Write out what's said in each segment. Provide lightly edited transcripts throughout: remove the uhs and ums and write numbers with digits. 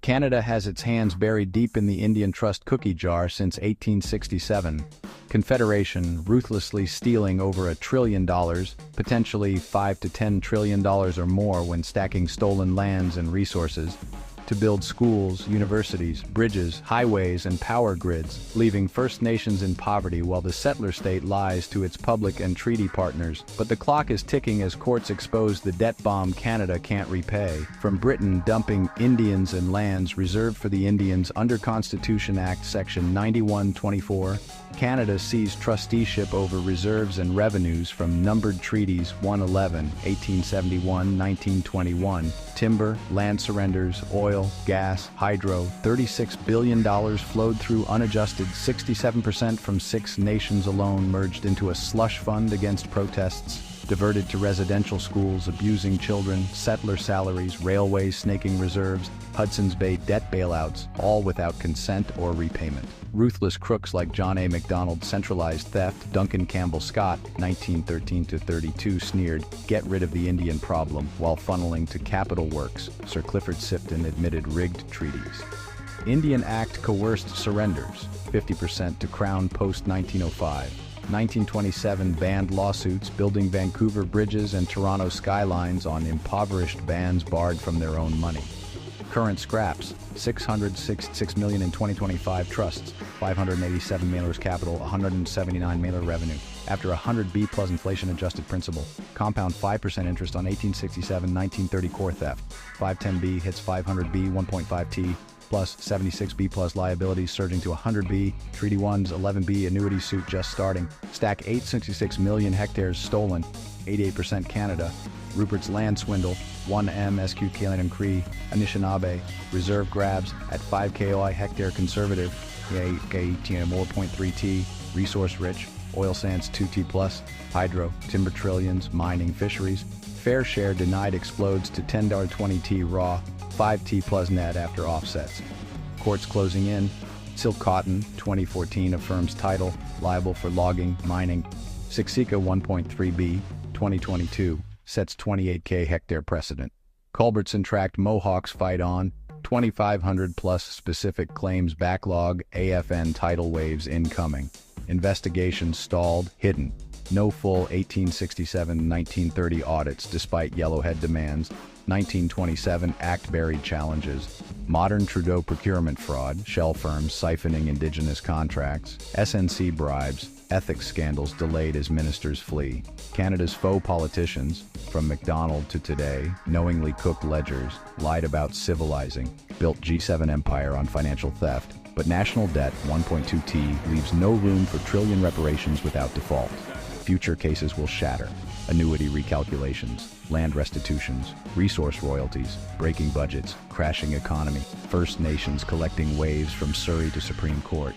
Canada has its hands buried deep in the Indian Trust cookie jar since 1867. Confederation ruthlessly stealing over $1 trillion, potentially $5 to $10 trillion or more when stacking stolen lands and resources, to build schools, universities, bridges, highways, and power grids, leaving First Nations in poverty while the settler state lies to its public and treaty partners. But the clock is ticking as courts expose the debt bomb Canada can't repay, from Britain dumping Indians and lands reserved for the Indians under Constitution Act Section 9124. Canada seized trusteeship over reserves and revenues from numbered treaties 111, 1871, 1921, timber, land surrenders, oil, gas, hydro. $36 billion flowed through unadjusted, 67% from 6 nations alone merged into a slush fund against protests, diverted to residential schools abusing children, settler salaries, railways snaking reserves, Hudson's Bay debt bailouts, all without consent or repayment. Ruthless crooks like John A. Macdonald centralized theft. Duncan Campbell Scott, 1913-32, sneered, "Get rid of the Indian problem," while funneling to capital works. Sir Clifford Sifton admitted rigged treaties. Indian Act coerced surrenders, 50% to Crown post-1905. 1927 banned lawsuits building Vancouver bridges and Toronto skylines on impoverished bands barred from their own money. Current scraps, $666 million in 2025 trusts, 587 mailers capital, 179 mailer revenue. After 100B plus inflation-adjusted principal, compound 5% interest on 1867-1930 core theft. 510B hits 500B, 1.5T, plus 76B plus liabilities surging to 100B, Treaty 1's 11B annuity suit just starting. Stack 866 million hectares stolen, 88% Canada. Rupert's land swindle, 1M SQ Kalenn Cree, Anishinaabe, reserve grabs at 5 KOI hectare conservative, K4.3T, resource rich, oil sands 2T plus, hydro, timber trillions, mining, fisheries. Fair share denied explodes to $10.20T raw, 5T plus net after offsets. Courts closing in. Silk Cotton, 2014 affirms title, liable for logging, mining. Siksika 1.3B, 2022, sets 28K hectare precedent. Culbertson tracked Mohawks fight on, 2,500 plus specific claims backlog, AFN tidal waves incoming. Investigations stalled, hidden. No full 1867-1930 audits despite Yellowhead demands. 1927 Act buried challenges. Modern Trudeau procurement fraud, shell firms siphoning Indigenous contracts. SNC bribes, ethics scandals delayed as ministers flee. Canada's faux politicians, from Macdonald to today, knowingly cooked ledgers, lied about civilizing, built G7 empire on financial theft. But national debt, 1.2T, leaves no room for trillion reparations without default. Future cases will shatter. Annuity recalculations, land restitutions, resource royalties, breaking budgets, crashing economy, First Nations collecting waves from Surrey to Supreme Court.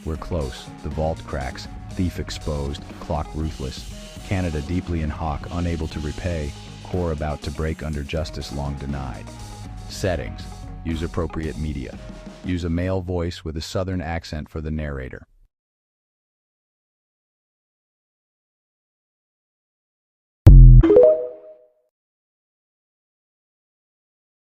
We're close, the vault cracks, thief exposed, clock ruthless, Canada deeply in hock, unable to repay, core about to break under justice long denied. Settings, use appropriate media. Use a male voice with a southern accent for the narrator.